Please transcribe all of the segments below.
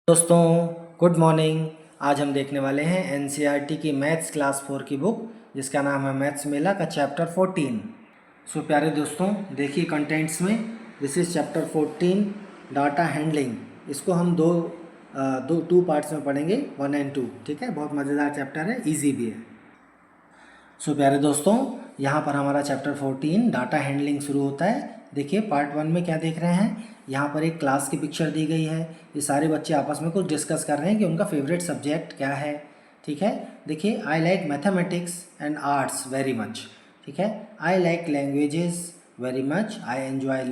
दोस्तों, good morning. आज हम देखने वाले हैं एनसीईआरटी की मैथ्स क्लास 4 की बुक, जिसका नाम है मैथ्स मेला का चैप्टर 14। सो प्यारे दोस्तों, देखिए कंटेंट्स में, this is chapter 14 data handling. इसको हम टू पार्ट्स में पढ़ेंगे, 1 और 2। ठीक है, बहुत मज़ेदार चैप्टर है, ईजी भी है। सो प्यारे दोस्तों, यहाँ पर हमारा चैप्टर 14 डाटा हैंडलिंग शुरू होता है। देखिए पार्ट 1 में क्या देख रहे हैं, यहाँ पर एक क्लास की पिक्चर दी गई है। ये सारे बच्चे आपस में कुछ डिस्कस कर रहे हैं कि उनका फेवरेट सब्जेक्ट क्या है। ठीक है, देखिए I like mathematics and arts very much. ठीक है, I like languages very much, I enjoy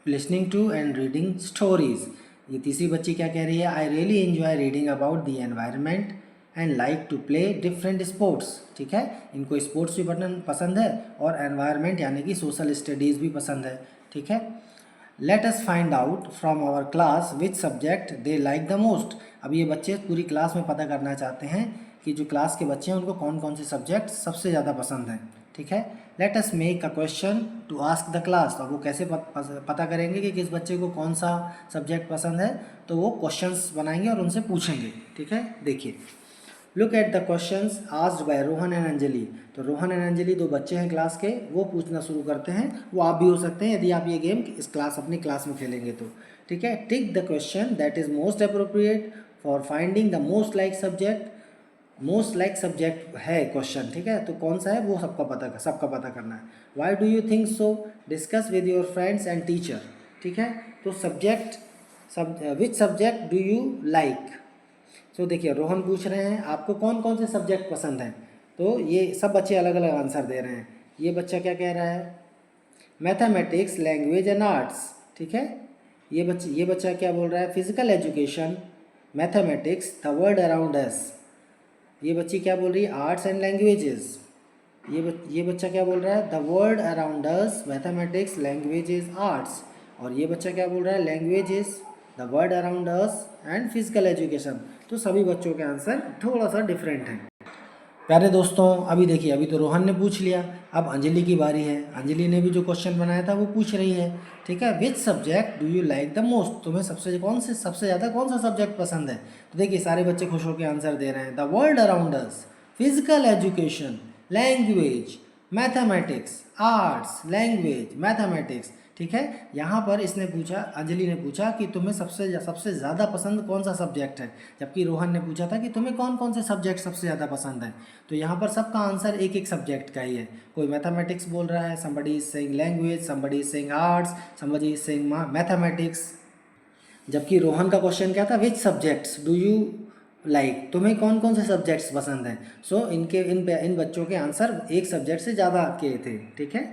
listening to and reading stories. ये तीसरी बच्ची क्या कह रही है, I really enjoy reading about the environment and like to play different sports. ठीक है, इनको स्पोर्ट्स भी पसंद है और एनवायरनमेंट यानी कि सोशल स्टडीज़ भी पसंद है। ठीक है, let us find out from our class which subject they like the most. अब ये बच्चे पूरी क्लास में पता करना चाहते हैं कि जो क्लास के बच्चे हैं उनको कौन कौन से सब्जेक्ट सबसे ज़्यादा पसंद हैं। ठीक है, let us make a question to ask the class. अब वो कैसे पता करेंगे कि किस बच्चे को कौन सा सब्जेक्ट पसंद है, तो वो क्वेश्चंस बनाएंगे और उनसे पूछेंगे। ठीक है, देखिए look at the questions asked by Rohan and Anjali. तो रोहन एंड अंजलि दो बच्चे हैं क्लास के, वो पूछना शुरू करते हैं। वो आप भी हो सकते हैं यदि आप ये गेम अपनी क्लास में खेलेंगे तो। ठीक है, tick the question that is most appropriate for finding the most like subject. Most like subject है क्वेश्चन। ठीक है, तो कौन सा है वो सबका पता करना है। Why do you think so, discuss with your friends and teacher. ठीक है, तो which subject do you like. So देखिए रोहन पूछ रहे हैं आपको कौन कौन से सब्जेक्ट पसंद हैं, तो ये सब बच्चे अलग अलग आंसर दे रहे हैं। ये बच्चा क्या कह रहा है, मैथमेटिक्स लैंग्वेज एंड आर्ट्स। ठीक है, ये बच्चा क्या बोल रहा है, physical education mathematics the world around अस। ये बच्ची क्या बोल रही है, आर्ट्स एंड लैंग्वेजेस। ये बच्चा क्या बोल रहा है, the world around us mathematics languages arts. और ये बच्चा क्या बोल रहा है, languages the world around us and physical education. तो सभी बच्चों के आंसर थोड़ा सा डिफरेंट हैं। प्यारे दोस्तों, अभी देखिए, अभी तो रोहन ने पूछ लिया, अब अंजलि की बारी है। अंजलि ने भी जो क्वेश्चन बनाया था वो पूछ रही है। ठीक है, विच subject do you like the most. तुम्हें सबसे ज़्यादा कौन सा सब्जेक्ट पसंद है। तो देखिए सारे बच्चे खुश होकर आंसर दे रहे हैं, the world around us, physical education, language, mathematics, arts, language, mathematics. ठीक है, यहाँ पर इसने पूछा, अंजलि ने पूछा कि तुम्हें सबसे सबसे ज़्यादा पसंद कौन सा सब्जेक्ट है, जबकि रोहन ने पूछा था कि तुम्हें कौन कौन से सब्जेक्ट सबसे ज़्यादा पसंद है। तो यहाँ पर सबका आंसर एक एक सब्जेक्ट का ही है। कोई मैथमेटिक्स बोल रहा है, somebody is saying language, somebody is saying arts, somebody is saying mathematics. जबकि रोहन का क्वेश्चन क्या था, विच सब्जेक्ट्स डू यू लाइक, तुम्हें कौन कौन से सब्जेक्ट्स पसंद हैं। सो इन बच्चों के आंसर एक सब्जेक्ट से ज़्यादा किए थे। ठीक है,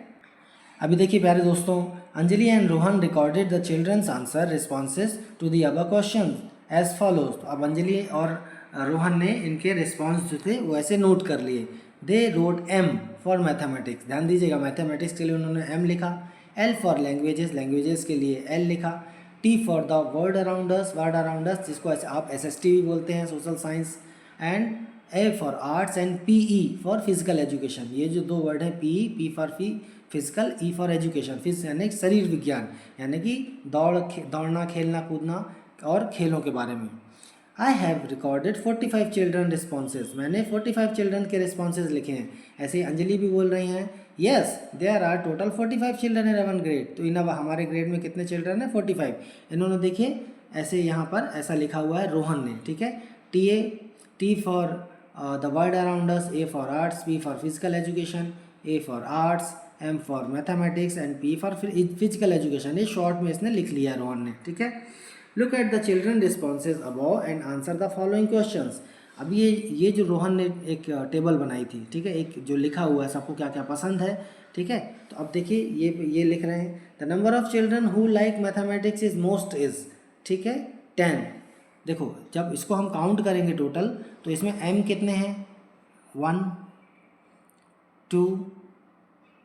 अभी देखिए प्यारे दोस्तों, Anjali and Rohan recorded the children's answer responses to the above question as follows. तो अब अंजलि और रोहन ने इनके रिस्पॉन्स जो थे वो ऐसे नोट कर लिए। दे रोड एम फॉर मैथमेटिक्स, ध्यान दीजिएगा मैथमेटिक्स के लिए उन्होंने एम लिखा। एल फॉर लैंग्वेजेस, लैंग्वेजेस के लिए एल लिखा। T for the word around us, जिसको आप एसएसटी भी बोलते हैं, social science. And A for arts and PE for physical education. ये जो दो वर्ड हैं, P for physical, E for education, phys यानी शरीर विज्ञान, यानी कि दौड़ना, खेलना, कूदना और खेलों के बारे में। I have recorded 45 children responses, मैंने 45 चिल्ड्रन के रिस्पॉन्सेज लिखे हैं। ऐसे ही अंजलि भी बोल रही हैं, yes there are total 45 children in 11 grade. तो इन अब हमारे ग्रेड में कितने चिल्ड्रन हैं, 45। इन्होंने देखिए ऐसे यहाँ पर ऐसा लिखा हुआ है रोहन ने। ठीक है, T for the world around us, A for arts, B for physical education, A for arts, M for mathematics and P for physical education. ये शॉर्ट में इसने लिख लिया रोहन ने। ठीक है, look at the children responses above and answer the following questions. अब ये जो रोहन ने एक टेबल बनाई थी, ठीक है, एक जो लिखा हुआ है सबको क्या क्या पसंद है। ठीक है, तो अब देखिए ये लिख रहे हैं, the number of children who like mathematics is most is, ठीक है, 10। देखो जब इसको हम काउंट करेंगे टोटल, तो इसमें एम कितने हैं, 1 2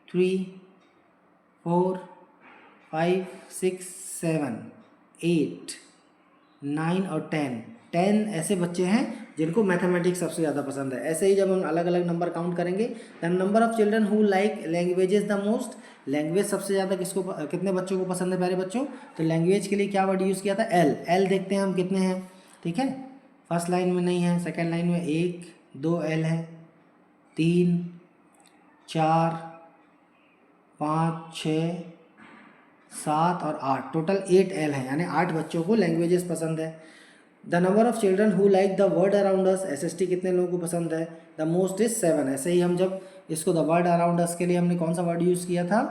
3 4 5 6 7 8 9 और 10। 10 ऐसे बच्चे हैं जिनको मैथमेटिक्स सबसे ज़्यादा पसंद है। ऐसे ही जब हम अलग अलग नंबर काउंट करेंगे, the number of children who like languages the most, language सबसे ज़्यादा कितने बच्चों को पसंद है प्यारे बच्चों? तो लैंग्वेज के लिए क्या वर्ड यूज़ किया था? एल। एल देखते हैं हम कितने हैं, ठीक है। फर्स्ट लाइन में नहीं है, सेकेंड लाइन में 1 2 एल है, 3 4 5 6 7 और 8, टोटल 8 एल है, यानी 8 बच्चों को लैंग्वेजेस पसंद है। The number of children who like the word around us, SST कितने लोगों को पसंद है? The most is 7। ऐसे ही हम जब इसको द वर्ड अराउंड अस के लिए हमने कौन सा वर्ड यूज़ किया था?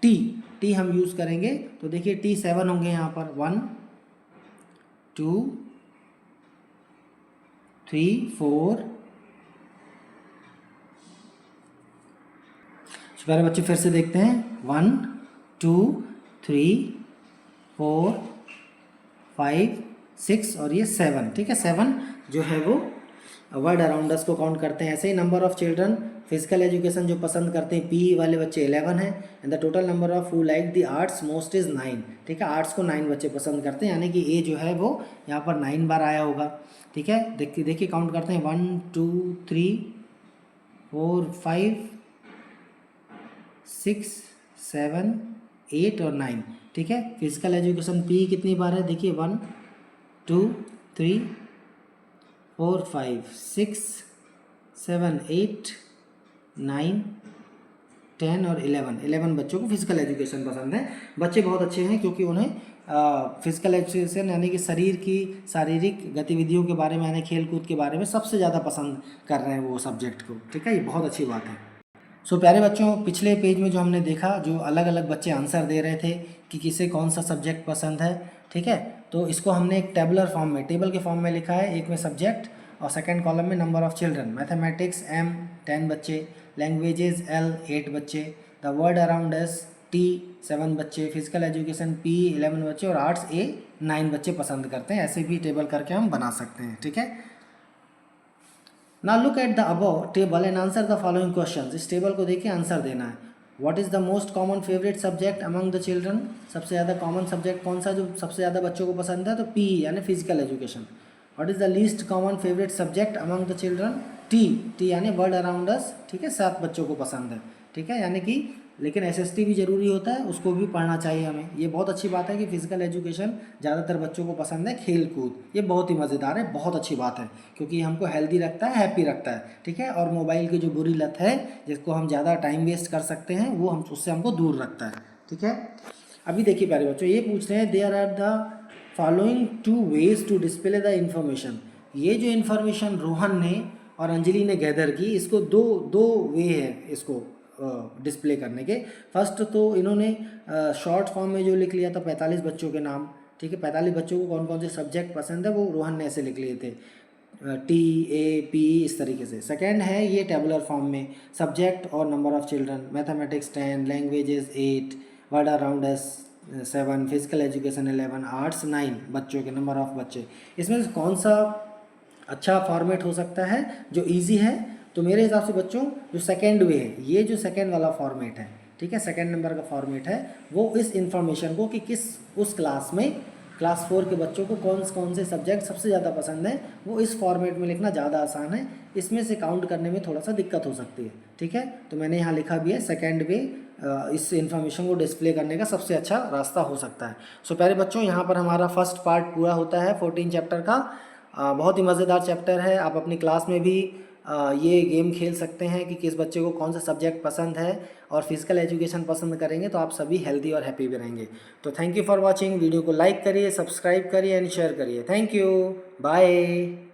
टी। टी हम यूज़ करेंगे तो देखिए टी 7 होंगे यहाँ पर, 1 2 3 4। प्यारे बच्चे फिर से देखते हैं, 1 2 3 4 5 6 और ये 7, ठीक है। 7 जो है वो वर्ड अराउंड अस को काउंट करते हैं। ऐसे ही number of children physical education जो पसंद करते हैं, PE वाले बच्चे 11 हैं। And the total number of who like the arts most is 9, ठीक है। आर्ट्स को 9 बच्चे पसंद करते हैं, यानी कि ए जो है वो यहाँ पर 9 बार आया होगा, ठीक है। देखिए काउंट करते हैं, 1 2 3 4 5 6 7 8 और 9, ठीक है। फिजिकल एजुकेशन PE कितनी बार है? देखिए 1 2 3 4 5 6 7 8 9 10 और 11 बच्चों को फिजिकल एजुकेशन पसंद है। बच्चे बहुत अच्छे हैं क्योंकि उन्हें फिजिकल एजुकेशन यानी कि शरीर की शारीरिक गतिविधियों के बारे में, यानी खेल कूद के बारे में सबसे ज़्यादा पसंद कर रहे हैं वो सब्जेक्ट को, ठीक है। ये बहुत अच्छी बात है। सो प्यारे बच्चों, पिछले पेज में जो हमने देखा, जो अलग अलग बच्चे आंसर दे रहे थे कि किसे कौन सा सब्जेक्ट पसंद है, ठीक है। तो इसको हमने एक टेबलर फॉर्म में, टेबल के फॉर्म में लिखा है। एक में सब्जेक्ट और सेकंड कॉलम में number of children. Mathematics M 10 बच्चे, लैंग्वेजेस L 8 बच्चे, the word around us T 7 बच्चे, फिजिकल एजुकेशन P 11 बच्चे और आर्ट्स A 9 बच्चे पसंद करते हैं। ऐसे भी टेबल करके हम बना सकते हैं, ठीक है। Now look at the above table and answer the following questions. इस टेबल को देखिए, आंसर देना है। What is the most common favorite subject among the children? सबसे ज़्यादा कॉमन सब्जेक्ट कौन सा जो सबसे ज़्यादा बच्चों को पसंद है? तो PE यानी physical education. What is the least common favorite subject among the children? T यानी वर्ड अराउंड अस, ठीक है। 7 बच्चों को पसंद है, ठीक है। यानी कि लेकिन SST भी ज़रूरी होता है, उसको भी पढ़ना चाहिए हमें। ये बहुत अच्छी बात है कि फिजिकल एजुकेशन ज़्यादातर बच्चों को पसंद है। खेल कूद ये बहुत ही मज़ेदार है, बहुत अच्छी बात है क्योंकि हमको हेल्दी रखता है, हैप्पी रखता है, ठीक है। और मोबाइल की जो बुरी लत है जिसको हम ज़्यादा टाइम वेस्ट कर सकते हैं, वो हम उससे हमको दूर रखता है, ठीक है। अभी देखिए प्यारे बच्चों, ये पूछ रहे हैं, there are the following 2 ways to display the information. ये जो इन्फॉर्मेशन रोहन ने और अंजलि ने गैदर की, इसको दो वे है इसको डिस्प्ले करने के। फर्स्ट तो इन्होंने शॉर्ट फॉर्म में जो लिख लिया था 45 बच्चों के नाम, ठीक है। 45 बच्चों को कौन कौन से सब्जेक्ट पसंद है वो रोहन ने ऐसे लिख लिए थे, T A P इस तरीके से। सेकेंड है ये टेबुलर फॉर्म में, सब्जेक्ट और number of children, mathematics 10, languages 8, word around us 7, physical education 11, arts 9 बच्चों के नंबर ऑफ बच्चे। इसमें से कौन सा अच्छा फॉर्मेट हो सकता है जो ईजी है? तो मेरे हिसाब से बच्चों जो सेकेंड वे है, ये जो सेकेंड वाला फॉर्मेट है, ठीक है, सेकेंड नंबर का फॉर्मेट है, वो इस इंफॉर्मेशन को कि किस उस क्लास में क्लास 4 के बच्चों को कौन से सब्जेक्ट सबसे ज़्यादा पसंद है, वो इस फॉर्मेट में लिखना ज़्यादा आसान है। इसमें से काउंट करने में थोड़ा सा दिक्कत हो सकती है, ठीक है। तो मैंने यहाँ लिखा भी है सेकेंड वे इस इन्फॉर्मेशन को डिस्प्ले करने का सबसे अच्छा रास्ता हो सकता है। सो प्यारे बच्चों, यहाँ पर हमारा फर्स्ट पार्ट पूरा होता है 14 चैप्टर का। बहुत ही मज़ेदार चैप्टर है। आप अपनी क्लास में भी ये गेम खेल सकते हैं कि किस बच्चे को कौन सा सब्जेक्ट पसंद है, और फिजिकल एजुकेशन पसंद करेंगे तो आप सभी हेल्दी और हैप्पी भी रहेंगे। तो thank you for watching. Video को लाइक करिए, सब्सक्राइब करिए एंड शेयर करिए। Thank you, bye.